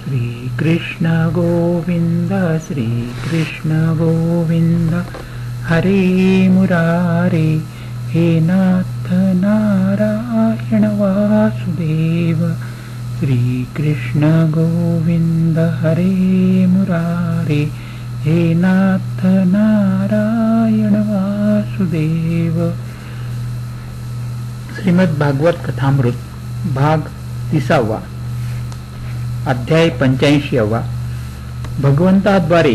श्रीकृष्ण गोविंद श्रीकृष्ण गोविंद हरे मुरारे हे नाथ नारायण वासुदेव श्रीकृष्ण गोविंद हरे मुरारे हे नाथ नारायण वासुदेव। श्रीमद् भागवत कथामृत भाग 30 अध्याय 85। भगवंताद्वारे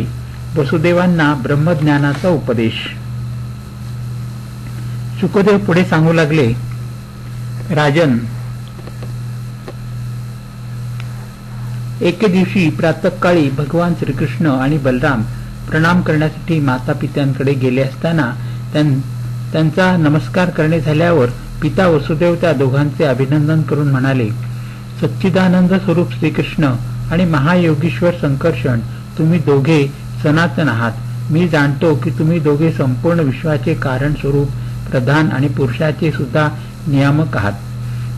वसुदेवांना ब्रह्मज्ञानाचा उपदेश। शुकदेव पुढे सांगू लागले, राजन, एके दिवशी प्रातःकाळी भगवान श्रीकृष्ण आणि बलराम प्रणाम करण्यासाठी माता पित्यांकडे गेले असताना त्यांचा नमस्कार करणे झाल्यावर पिता वसुदेव त्या दोघांचे अभिनंदन करून म्हणाले, सच्चिदानंद स्वरूप श्रीकृष्ण आणि महायोगीश्वर संकर्षण, तुम्ही दोघे सनातन आहात। मी जाणतो की तुम्ही दोघे संपूर्ण विश्वाचे कारण स्वरूप, प्रधान आणि पुरुषाचे सुद्धा नियामक आहात,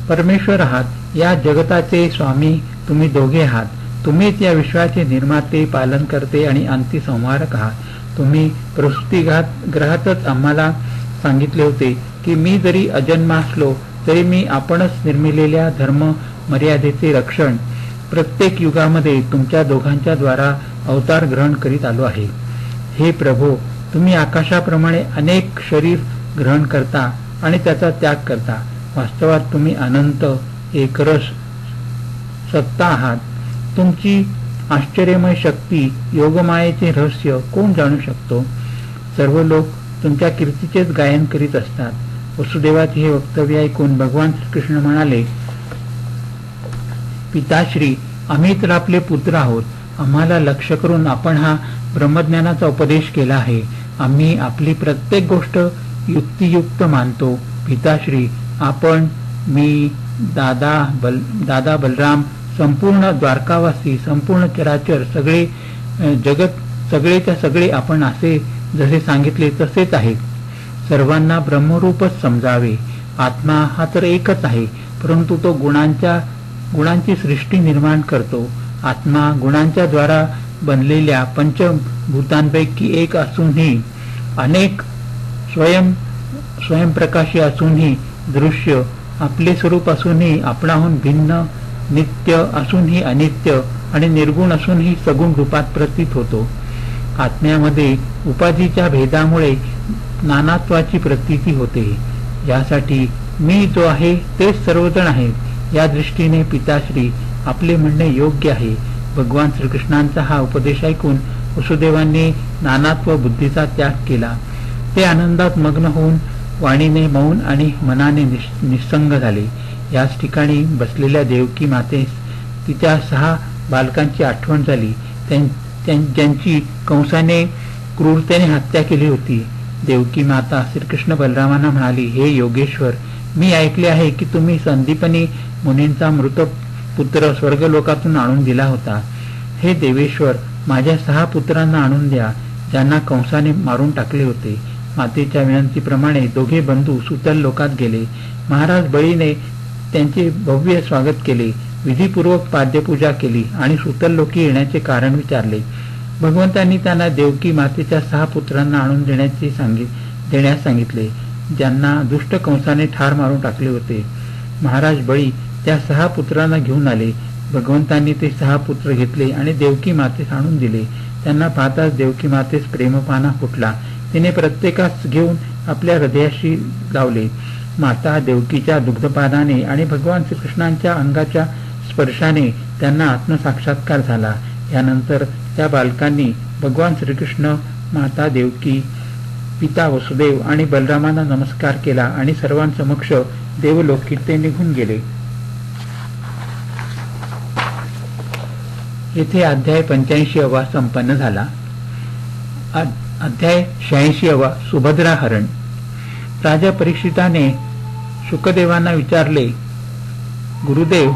परमेश्वर आहात। या जगताचे स्वामी तुम्ही दोघे आहात। तुम्हीच या विश्वाचे निर्माते, पालनकर्ते आणि अंत्यसंहारक आहात। तुम्ही प्रसूतिगृहातच आम्हाला सांगितले होते की मी जरी अजन्मा असलो तरी मी आपणच निर्मिलेल्या धर्म मर्यादेचे रक्षण प्रत्येक युगामध्ये तुमच्या दोघांच्या द्वारा अवतार ग्रहण करीत आलो आहे। हे प्रभो, तुम्ही आकाशाप्रमाणे अनेक शरीर ग्रहण करता आणि त्याचा त्याग करता। वास्तवात तुम्ही अनंत एकरस सत्ता आहात। तुमची आश्चर्यमय शक्ती, योगमायेचे रहस्य कोण जाणू शकतो? सर्व लोक तुमच्या कीर्तीचेच गायन करीत असतात। वसुदेवाचे हे वक्तव्य ऐकून भगवान श्रीकृष्ण म्हणाले, पिताश्री, आम्ही तर आपले पुत्र आहोत। आम्हाला लक्ष्य करून आपण हा ब्रह्मज्ञानाचा उपदेश केला आहे। आम्ही आपली प्रत्येक गोष्ट युक्तियुक्त मानतो। पिताश्री, आपण, मी, दादा बलराम, संपूर्ण द्वारकावासी, संपूर्ण चराचर, सगळे जगत, सगळेच्या सगळे आपण असे जसे सांगितले तसेच आहेत। सर्वांना ब्रह्मरूपच समजावे। आत्मा हा तर एकच आहे, परंतु तो गुणांची सृष्टी निर्माण करतो। आत्मा गुणांच्या द्वारा बनलेल्या पंचभूतांपैकी एक असूनही, अनेक स्वयंप्रकाशी असूनही दृश्य, आपले स्वरूप असूनही आपणाहून भिन्न, नित्य असूनही अनित्य आणि निर्गुण असूनही सगुण रूपात प्रतीत होतो। आत्म्यामध्ये उपाधीच्या भेदामुळे नानात्वाची प्रतीती होते। यासाठी मी जो आहे तेच सर्वजण आहेत। या दृष्टीने पिताश्री, आपले म्हणणे योग्य आहे। भगवान श्रीकृष्णांचा हा उपदेश ऐकून वसुदेवांनी नानात्व बुद्धीचा त्याग केला। ते आनंदात मग्न होऊन वाणीने मौन आणि मनाने निस्संग झाले। याच ठिकाणी बसलेल्या देवकी मातेस तिच्या 6 बालकांची आठवण झाली, ज्यांची कंसाने क्रूरतेने हत्या केली होती। देवकी माता श्रीकृष्ण बलरामांना म्हणाली, हे योगेश्वर, मी ऐकले आहे की तुम्ही संदीपनी मुनींचा मृत पुत्र स्वर्गलोकातून आणून दिला होता। हे देवेश्वर, माझ्या 6 पुत्रांना आणून द्या, ज्यांना कंसाने मारून टाकले होते। मातेच्या विनंतीप्रमाणे दोघे बंधू सुतल लोकात गेले। महाराज बळीने त्यांचे भव्य स्वागत केले, विधीपूर्वक पाद्यपूजा केली आणि सुतल लोकी येण्याचे कारण विचारले। भगवंतांनी त्यांना देवकी मातेच्या 6 पुत्रांना आणून देण्यास सांगितले, ज्यांना दुष्ट कंसाने ठार मारून टाकले होते। महाराज बळी त्या 6 पुत्रांना घेऊन आले। भगवंतांनी ते 6 पुत्र घेतले आणि देवकी मातेस आणून दिले। त्यांना पाहताच देवकी मातेस प्रेमपाना फुटला। तिने प्रत्येकास घेऊन आपल्या हृदयाशी लावले। माता देवकीच्या दुग्धपानाने आणि भगवान श्रीकृष्णांच्या अंगाच्या स्पर्शाने त्यांना आत्मसाक्षात्कार झाला। यानंतर त्या बालकांनी भगवान श्रीकृष्ण, माता देवकी, पिता वसुदेव आणि बलरामांना नमस्कार केला आणि सर्वांसमक्ष देवलोकी ते निघून गेले। येथे अध्याय 85 संपन्न झाला। अध्याय 86 सुभद्रा हरण। राजा परीक्षिताने शुकदेवांना विचारले, गुरुदेव,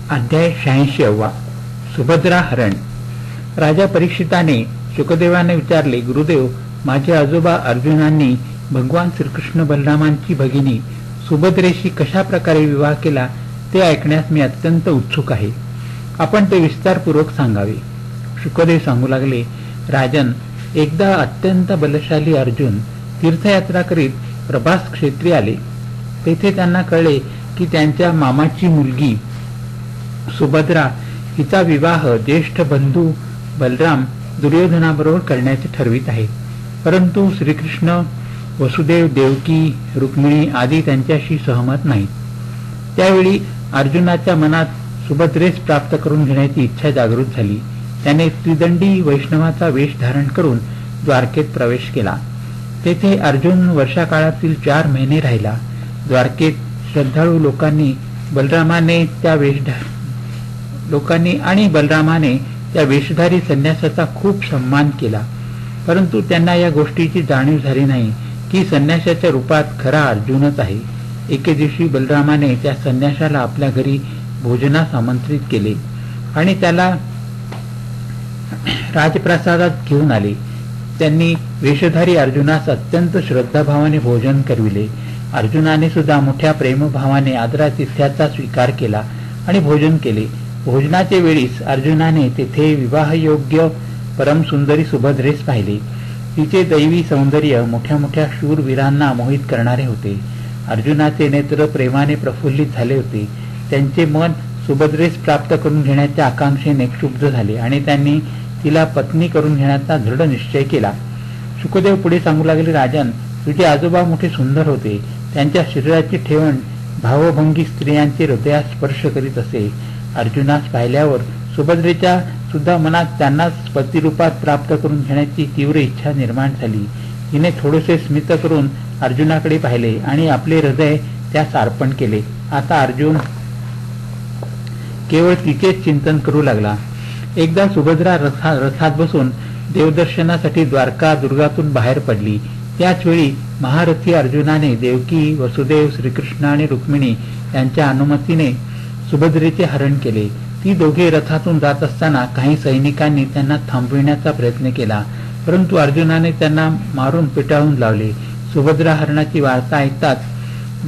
अध्याय 86 सुभद्रा हरण। राजा परीक्षिताने शुकदेवाने विचारले, गुरुदेव, माझे आजोबा अर्जुनांनी भगवान श्रीकृष्ण बलरामांची भगिनी सुभद्रेशी कशा प्रकारे विवाह केला ते ऐकण्यास मी अत्यंत उत्सुक आहे. आपण ते विस्तारपूर्वक सांगावे. शुकदेव सांगू लागले, राजन, एकदा अत्यंत बलशाली अर्जुन तीर्थयात्रा करीत प्रभास क्षेत्री आले. तेथे त्यांना कळले की त्यांच्या मामाची मुलगी सुभद्रा हिचा विवाह ज्येष्ठ बंधू बलराम दुर्योधनाबरोबर करण्याचे ठरवित आहे. परंतु श्रीकृष्ण, वसुदेव, देवकी, रुक्मिणी आदी त्यांच्याशी सहमत नाहीत. त्यावेळी अर्जुनाच्या मनात सुभद्रेस प्राप्त करून घेण्याची इच्छा जागृत झाली. त्याने त्रिदंडी वैष्णवाचा वेश धारण करून द्वारकेत प्रवेश केला. तेथे अर्जुन वर्षाकाळातील 4 महिने राहिला. द्वारकेत श्रद्धाळू लोकांनी बलरामाने त्या वेशधारी संन्यासाचा खूप सन्मान केला. परंतु त्यांना या गोष्टीची जाणीव झाली नाही की संन्यासाच्या रूपात खरा अर्जुनच आहे. एके दिवशी बलरामाने त्या संन्यासाला आपल्या घरी भोजनास आमंत्रित केले आणि त्याला राजप्रासादात घेऊन आले. त्यांनी वेशधारी अर्जुनास अत्यंत श्रद्धाभावाने भोजन करविले. अर्जुनाने सुद्धा मोठ्या प्रेमभावाने आदरातिथ्याचा स्वीकार केला आणि भोजन केले. भोजनाच्या वेळीस अर्जुनाने तेथे विवाहयोग्य परमसुंदरी सुभद्रेस पाहिले. तिचे दैवी सौंदर्य मोठ्या मोठ्या शूरवीरांना मोहित करणारे होते. अर्जुनाचे नेत्र प्रेमाने प्रफुल्लित झाले होते. त्यांचे मन सुभद्रेस प्राप्त करून घेण्याच्या आकांक्षेने क्षुब्ध झाले आणि त्यांनी तिला पत्नी करून घेण्याचा दृढ निश्चय केला. शुकदेव पुढे सांगू लागले, राजन, तुझे आजोबा मोठे सुंदर होते. त्यांच्या शरीराची ठेवण भावभंगी स्त्रियांचे हृदयास स्पर्श करीत असे. अर्जुनास पाहिल्यावर सुभद्रेच्या सुद्धा मनात त्यांनाच पतिरूपात प्राप्त करून घेण्याची तीव्र इच्छा निर्माण झाली. तिने थोडेसे स्मित करून अर्जुनाकडे पाहिले आणि आपले हृदय त्यास अर्पण केले. आता अर्जुन केवळ तिचेच चिंतन करू लागला. एकदा सुभद्रा रथात बसून देवदर्शनासाठी द्वारका दुर्गातून बाहेर पडली. त्याच वेळी महारथी अर्जुनाने देवकी, वसुदेव, श्रीकृष्ण आणि रुक्मिणी यांच्या अनुमतीने सुभद्रेचे हरण केले. ती दोघे रथातून जात असताना काही सैनिकांनी त्यांना थांबविण्याचा प्रयत्न केला, परंतु अर्जुनाने त्यांना मारून पिटाळून लावले. सुभद्रा हरणाची वार्ता ऐकताच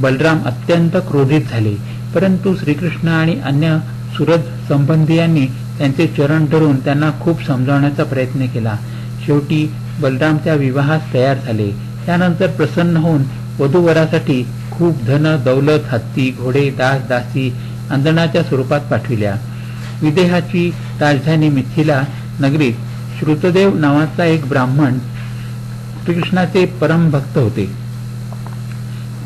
बलराम अत्यंत क्रोधित झाले, परंतु श्रीकृष्ण आणि अन्य सुरज संबंधियांनी त्यांचे चरण धरून त्यांना खूप समजावण्याचा प्रयत्न केला. शेवटी बलरामच्या विवाहास तयार झाले. त्यानंतर प्रसन्न होऊन वधूवरासाठी खूप धन दौलत, हत्ती, घोडे, दास दासी अंदणाच्या स्वरूपात पाठविल्या. विदेहाची राजधानी मिथिला नगरीत श्रुतदेव नावाचा एक ब्राह्मण श्रीकृष्णाचे परम भक्त होते.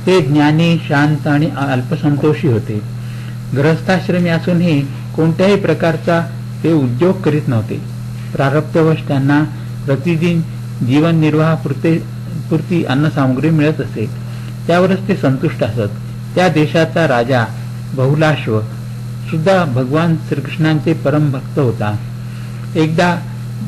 ते ज्ञानी, शांत आणि अल्पसंतोषी होते. गृहस्थाश्रमी असूनही कोणत्याही प्रकारचा ते उद्योग करीत नव्हते. प्रारब्धवश त्यांना प्रतिदिन जीवननिर्वाहापुरती अन्नसामुग्री मिळत असे, त्यावरच ते संतुष्ट असत. त्या देशाचा राजा बहुलाश्व सुद्धा भगवान श्रीकृष्णांचे परम भक्त होता. एकदा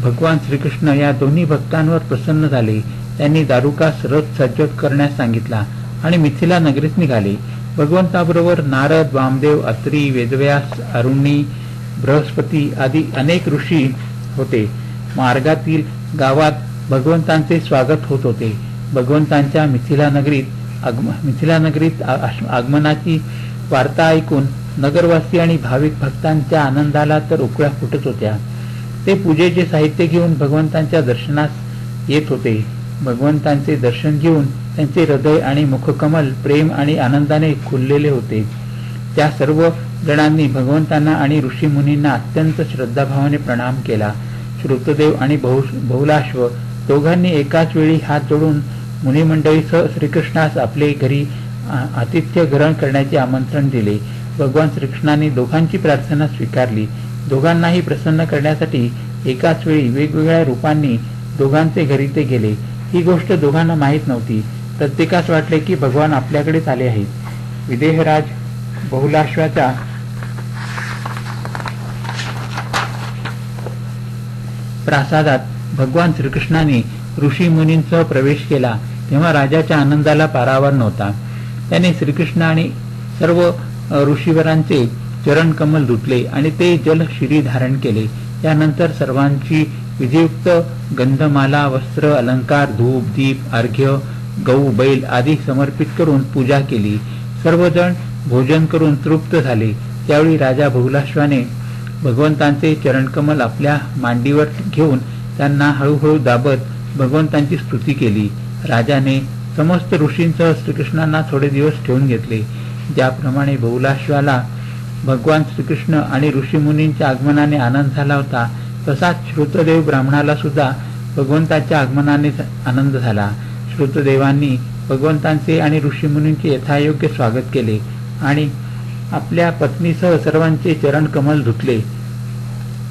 भगवान श्रीकृष्ण या दोन्ही भक्तांवर प्रसन्न झाले. त्यांनी दारुकास रथ सज्ज करण्यास सांगितला आणि मिथिला नगरीत निघाले. भगवंताबरोबर नारद, वामदेव, अत्री, वेदव्यास, अरुणी, बृहस्पती आदी अनेक ऋषी होते. मार्गातील गावात भगवंतांचे स्वागत होत होते. भगवंतांच्या मिथिला नगरीत आगमनाची वार्ता ऐकून नगरवासी आणि भाविक भक्तांच्या आनंदाला तर उकळ्या फुटत होत्या. ते पूजेचे साहित्य घेऊन भगवंतांच्या दर्शनास येत होते. भगवंतांचे दर्शन घेऊन त्यांचे हृदय आणि मुखकमल प्रेम आणि आनंदाने खुललेले होते. त्या सर्व जणांनी भगवंतांना आणि ऋषीमुनींना अत्यंत श्रद्धाभावाने प्रणाम केला. श्रुतदेव आणि बहुलाश्व दोघांनी एकाच वेळी हात जोडून मुनिमंडळीसह श्रीकृष्णास आपले घरी आतिथ्य ग्रहण करण्याचे आमंत्रण दिले. भगवान श्रीकृष्णाने दोघांची प्रार्थना स्वीकारली. दोघांनाही प्रसन्न करण्यासाठी एकाच वेळी वेगवेगळ्या रूपांनी दोघांचे घरी ते गेले. ही गोष्ट दोघांना माहीत नव्हती. प्रत्येकास वाटले की भगवान आपल्याकडेच आले आहेत. विदेहराज बहुलाश्वाच्या प्रासादात भगवान श्रीकृष्णाने ऋषी मुनींसह प्रवेश केला तेव्हा राजाच्या आनंदाला पारावर नव्हता. त्याने श्रीकृष्ण आणि सर्व ऋषीवरांचे चरण कमल धुतले आणि ते जल शिरी धारण केले. त्यानंतर सर्वांची विधियुक्त गंधमाला, वस्त्र, अलंकार, धूप, दीप, अर्घ्य, गहू, बैल आदी समर्पित करून पूजा केली. सर्वजण भोजन करून तृप्त झाले. त्यावेळी राजा बहुलाश्वाने भगवंतांचे चरणकमल आपल्या मांडीवर घेऊन त्यांना हळूहळू दाबत भगवंतांची स्तुती केली. राजाने समस्त ऋषींसह श्रीकृष्णांना थोडे दिवस ठेवून घेतले. ज्याप्रमाणे बहुलाश्वाला भगवान श्रीकृष्ण आणि ऋषीमुनींच्या आगमनाने आनंद झाला होता, तसाच श्रुतदेव ब्राह्मणाला सुद्धा भगवंताच्या आगमनाने आनंद झाला. श्रुतदेवांनी भगवंतांचे आणि ऋषीमुनींचे यथायोग्य स्वागत केले आणि आपल्या पत्नीसह सर्वांचे चरण कमल धुतले.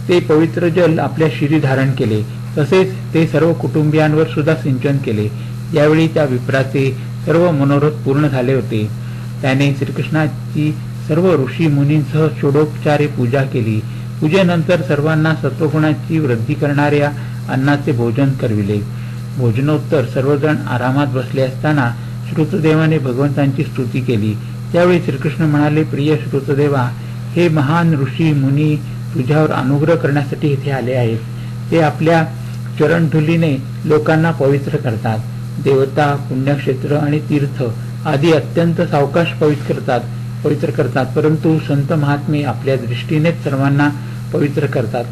ते पवित्र जल आपल्या शिरी धारण केले. तसेच ते सर्व कुटुंबियांवर सुद्धा सिंचन केले. यावेळी त्या विप्राचे सर्व मनोरथ पूर्ण झाले होते. त्याने श्रीकृष्णाची सर्व ऋषी मुनींसह षोडोपचारे पूजा केली. पूजेनंतर सर्वांना सत्वगुणाची वृद्धी करणाऱ्या अन्नाचे भोजन करविले. भोजनोत्तर सर्वजण आरामात बसले असताना श्रुतदेवाने भगवंतांची स्तुती केली. त्यावेळी श्रीकृष्ण म्हणाले, प्रिय श्रुतदेवा, हे महान ऋषी मुनी तुझ्यावर अनुग्रह करण्यासाठी इथे आले आहेत. ते आपल्या चरणधुलीने लोकांना पवित्र करतात. देवता, पुण्यक्षेत्र आणि तीर्थ आदी अत्यंत सावकाश पवित्र करतात, परंतु संत महात्मे आपल्या दृष्टीनेच सर्वांना पवित्र करतात.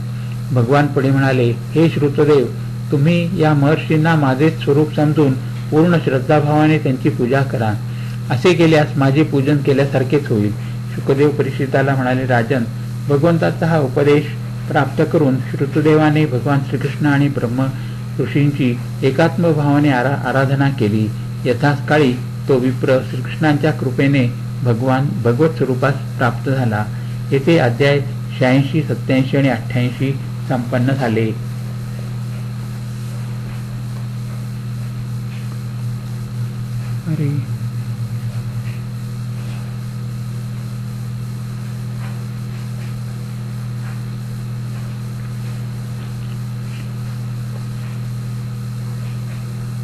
भगवान पुढे म्हणाले, हे श्रुतदेव, तुम्ही या महर्षींना माझेच स्वरूप समजून पूर्ण श्रद्धाभावाने त्यांची पूजा करा. असे केल्यास माझे पूजन केल्यासारखेच होईल. शुकदेव परीक्षिताला म्हणाले, राजन, भगवंताचा हा उपदेश प्राप्त करून श्रुतदेवाने भगवान श्रीकृष्ण आणि ब्रह्म ऋषींची एकात्म भावाने आराधना केली. यथाच काळी तो विप्र श्रीकृष्णांच्या कृपेने भगवत स्वरूपास प्राप्त झाला. येथे अध्याय 86, 87 आणि 88 संपन्न झाले.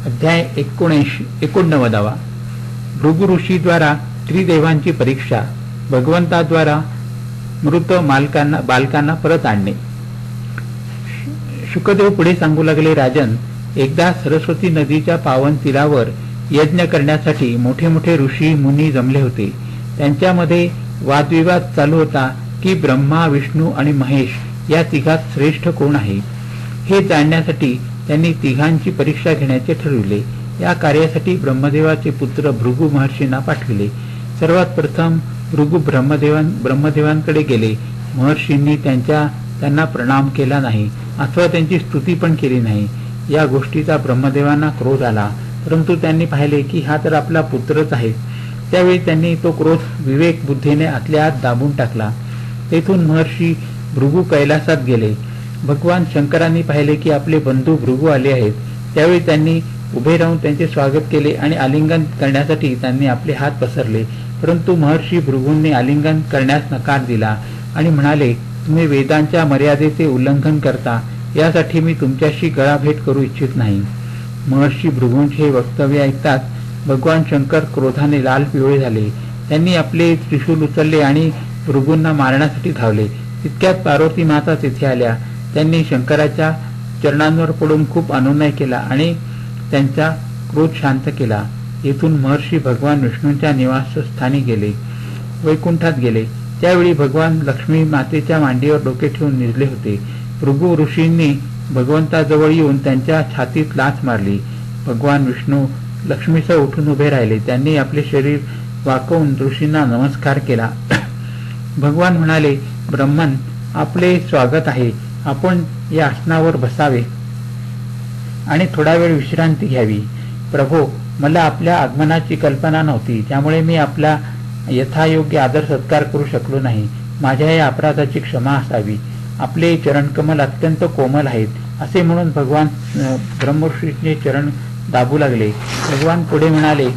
अध्याय 89. भृगु ऋषी द्वारा त्रिदेवांची परीक्षा. भगवंताद्वारा मृत बालकांना परत आणणे. शुकदेव पुढे सांगू लागले, राजन, एकदा सरस्वती नदीच्या पावन तीरावर यज्ञ करण्यासाठी मोठे मोठे ऋषी मुनी जमले होते. त्यांच्यामध्ये वादविवाद चालू होता की ब्रह्मा, विष्णू आणि महेश या तिघात श्रेष्ठ कोण आहे. हे जाणण्यासाठी त्यांनी तिघांची परीक्षा घेण्याचे ठरविले. या कार्यासाठी ब्रह्मदेवाचे पुत्र भृगु महर्षींना पाठविले. सर्वात प्रथम भृगु ब्रह्मदेवांकडे गेले. महर्षींनी त्यांना प्रणाम केला नाही अथवा त्यांची स्तुती पण केली नाही. या गोष्टीचा ब्रह्मदेवांना क्रोध आला, परंतु त्यांनी पाहिले की हा तर आपला पुत्रच आहे. त्यावेळी त्यांनी तो क्रोध विवेक बुद्धीने आतल्या आत दाबून टाकला. तेथून महर्षी भृगु कैलासात गेले. भगवान शंकरांनी पाहिले की आपले बंधू भृगु आले आहेत. त्यावेळी त्यांनी उभे राहून त्यांचे स्वागत केले आणि आलिंगन करण्यासाठी त्यांनी आपले हात पसरले. परंतु महर्षी भृगूंनी आलिंगन करण्यास नकार दिला आणि म्हणाले, तुम्ही वेदांच्या मर्यादेचे उल्लंघन करता, यासाठी मी तुमच्याशी गळाभेट करू इच्छित नाही. महर्षी भृगूंचे हे वक्तव्य ऐकताच भगवान शंकर क्रोधाने लाल पिवळे झाले. त्यांनी आपले त्रिशूल उचलले आणि भृगूंना मारण्यासाठी धावले. तितक्यात पार्वती माता तेथे आल्या. त्यांनी शंकराच्या चरणांवर पडून खूप अनुनय केला आणि त्यांचा क्रोध शांत केला. येथून महर्षी भगवान विष्णूंच्या निवासस्थानी गेले, वैकुंठात गेले. त्यावेळी भगवान लक्ष्मी मातेच्या मांडीवर डोके ठेवून निजले होते. भृगु ऋषींनी भगवंताजवळ येऊन त्यांच्या छातीत लाथ मारली. भगवान विष्णू लक्ष्मीसह उठून उभे राहिले. त्यांनी आपले शरीर वाकवून ऋषींना नमस्कार केला. भगवान म्हणाले, ब्रह्मन, आपले स्वागत आहे. आपण या आसनावर बसावे आणि थोडा वेळ विश्रांती घ्यावी. प्रभो, मला आपल्या आगमनाची कल्पना नव्हती, त्यामुळे मी आपला यथायोग्य आदर सत्कार करू शकलो नाही. माझ्या या अपराधाची क्षमा असावी. आपले चरणकमल अत्यंत कोमल आहेत. असे म्हणून भगवान ब्रह्मऋषींचे चरण दाबू लागले. भगवान पुढे म्हणाले,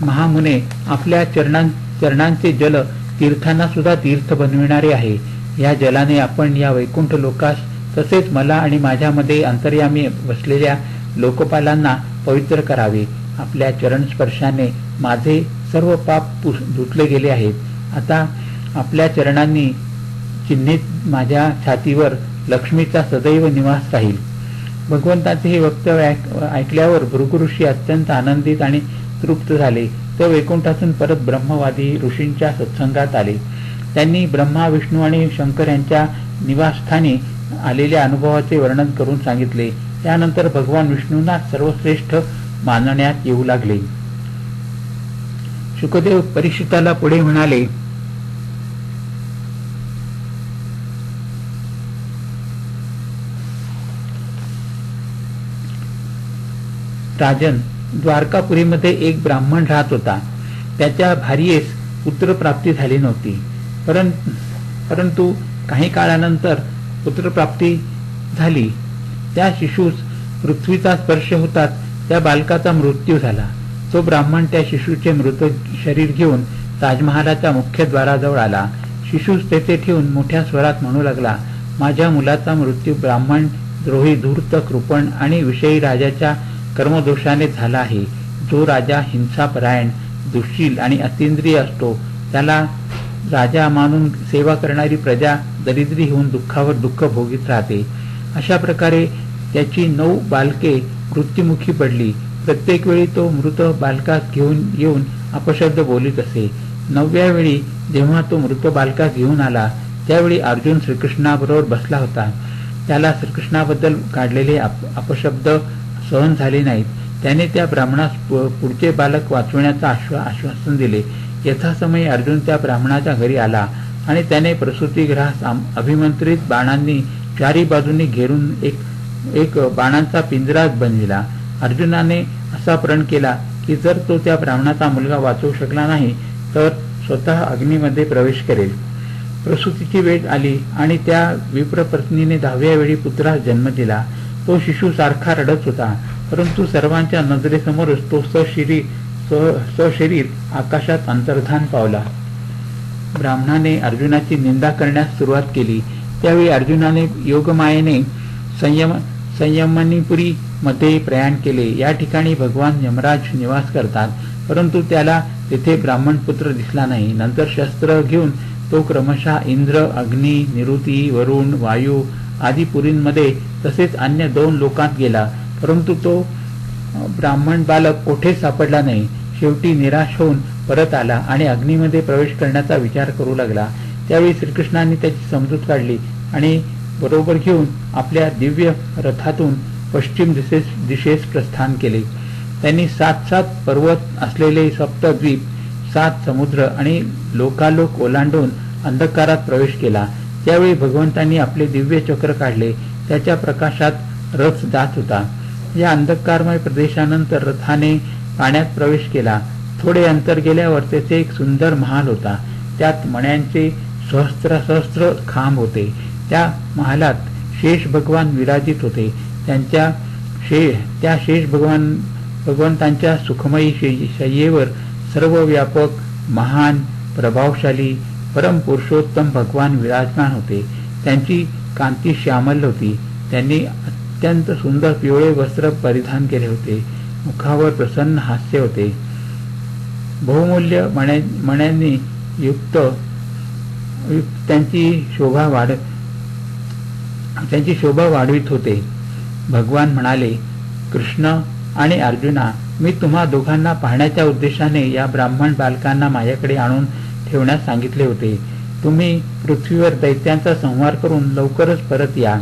महामुने, आपल्या चरणांचे जल तीर्थांना सुद्धा तीर्थ बनविणारे आहे. या जलाने आपण या वैकुंठ लोकास तसेच मला आणि माझ्यामध्ये अंतर्यामी बसलेल्या लोकपालांना पवित्र करावे. आपल्या चरण स्पर्शाने माझे सर्व पाप धुतले गेले आहेत. आता आपल्या चरणांनी चिन्हित माझ्या छातीवर लक्ष्मीचा सदैव निवास राहील. भगवंताचे हे वक्तव्य ऐकल्यावर भृगु ऋषी अत्यंत आनंदित आणि तृप्त झाले. तो वैकुंठातून परत ब्रह्मवादी ऋषींच्या सत्संगात आले. त्यांनी ब्रह्मा, विष्णू आणि शंकर यांच्या निवासस्थानी आलेल्या अनुभवाचे वर्णन करून सांगितले. त्यानंतर भगवान विष्णूंना सर्वश्रेष्ठ मानण्यात येऊ लागले. शुकदेव परीक्षिताला पुढे म्हणाले, राजन, द्वारकापुरीमध्ये एक ब्राह्मण राहत होता. त्याच्या भार्येस पुत्रप्राप्ती झाली नव्हती. परंतु काही काळानंतर पुत्रप्राप्ती झाली. त्या शिशूस पृथ्वीचा स्पर्श होताच त्या बालकाचा मृत्यू झाला. तो ब्राह्मण त्या शिशूचे मृत शरीर घेऊन राजमहालाच्या मुख्य द्वाराजवळ आला. शिशूस तेथे ठेवून मोठ्या स्वरात म्हणू लागला, माझ्या मुलाचा मृत्यू ब्राह्मण द्रोही, धूर्त, कृपण आणि विषयी राजाच्या कर्मदोषाने झाला आहे. जो राजा हिंसापरायण, दुःशील आणि अतिंद्रिय असतो त्याला राजा मानून सेवा करणारी प्रजा दरिद्री होऊन दुःखावर दुःख भोगीत राहते. अशा प्रकारे त्याची 9 बालके मृत्युमुखी पडली. प्रत्येक वेळी तो मृत बालकास घेऊन येऊन अपशब्द बोलीत असे. 9व्या वेळी जेव्हा तो मृत बालकास घेऊन आला त्यावेळी अर्जुन श्रीकृष्णाबरोबर बसला होता. त्याला श्रीकृष्णाबद्दल काढलेले अपशब्द सहन झाले नाहीत. त्याने त्या ब्राह्मणास पुढचे बालक वाचवण्याचं आश्वासन दिले. यथासमयी अर्जुन त्या ब्राह्मणाच्या घरी आला आणि त्याने प्रसूतिगृहास अभिमंत्रित बाणांनी चारी बाजूंनी घेरून एक बाणांचा पिंजरा बनविला. अर्जुनाने असा प्रण केला की जर तो त्या ब्राह्मणाचा मुलगा वाचवू शकला नाही तर स्वतः अग्नीमध्ये प्रवेश करेल. प्रसूतीची वेळ आली आणि त्या विप्रपत्नीने 10व्या वेळी पुत्रास जन्म दिला. तो शिशू सारखा रडत होता, परंतु सर्वांच्या नजरेसमोरच तो सशरीर आकाशात अंतर्धान पावला. ब्राह्मणाने अर्जुनाची निंदा करण्यास सुरुवात केली. त्यावेळी अर्जुनाने योगमायेने संयमनीपुरी मध्ये प्रयाण केले. या ठिकाणी भगवान यमराज निवास करतात, परंतु त्याला तेथे ब्राह्मण पुत्र दिसला नाही. नंतर शस्त्र घेऊन तो क्रमशः इंद्र, अग्नी, निरुती, वरुण, वायू आदी पुरींमध्ये तसेच अन्य 2 लोकांत गेला, परंतु तो ब्राह्मण बालक कोठेच सापडला नाही. शेवटी निराश होऊन परत आला आणि अग्नीमध्ये प्रवेश करण्याचा विचार करू लागला. त्यावेळी श्रीकृष्णाने त्याची समजूत काढली आणि बरोबर घेऊन आपल्या दिव्य रथातून पश्चिम दिशेस प्रस्थान केले. त्यांनी 7 पर्वत असलेले सप्तद्वीप, 7 समुद्र आणि लोकालोक ओलांडून अंधकारात प्रवेश केला. त्यावेळी भगवंतांनी आपले दिव्य चक्र काढले. त्याच्या प्रकाशात रथ जात होता. या अंधकारमय प्रदेशानंतर रथाने पाण्यात प्रवेश केला. थोडे अंतर गेल्यावर तेथे एक सुंदर महाल होता. त्यात मण्यांचे सहस्त्र खांब होते. त्या महालात शेष भगवान विराजित होते. त्या शेष भगवंतांच्या सुखमयी शय्येवर सर्व व्यापक, महान, प्रभावशाली परम पुरुषोत्तम भगवान विराजमान होते. त्यांची कांती श्यामल होती. त्यांनी अत्यंत सुंदर पिवळे वस्त्र परिधान केले होते. मुखावर प्रसन्न हास्य होते. बहुमूल्य मण्यांनी युक्त त्यांची शोभा वाढवित होते. भगवान म्हणाले, कृष्ण आणि अर्जुना, मी तुम्हा दोघांना पाहण्याच्या उद्देशाने या ब्राह्मण बालकांना माझ्याकडे आणून ठेवण्यास सांगितले होते. तुम्ही पृथ्वीवर दैत्यांचा संहार करून लवकरच परत या.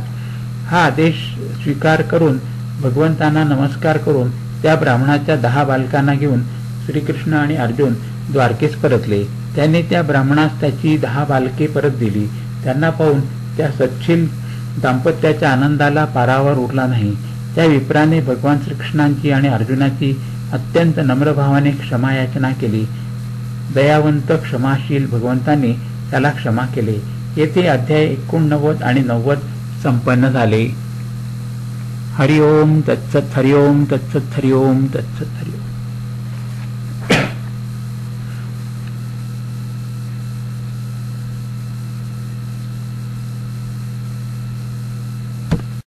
हा आदेश स्वीकार करून भगवंतांना नमस्कार करून त्या ब्राह्मणाच्या 10 बालकांना घेऊन श्रीकृष्ण आणि अर्जुन द्वारकेस परतले. त्यांनी त्या ब्राह्मणास त्याची 10 बालके परत दिली. त्यांना पाहून त्या सच्छील दाम्पत्याच्या आनंदाला पारावर उरला नाही. त्या विप्राने भगवान श्रीकृष्णांची आणि अर्जुनाची अत्यंत नम्रभावाने क्षमायाचना केली. दयावंत क्षमाशील भगवंतांनी त्याला क्षमा केले. येथे अध्याय 89 आणि 90 संपन्न झाले. हरि ओम तत्सत, हरि ओम तत्सत, हरि ओम तत्सत, हरि ओम.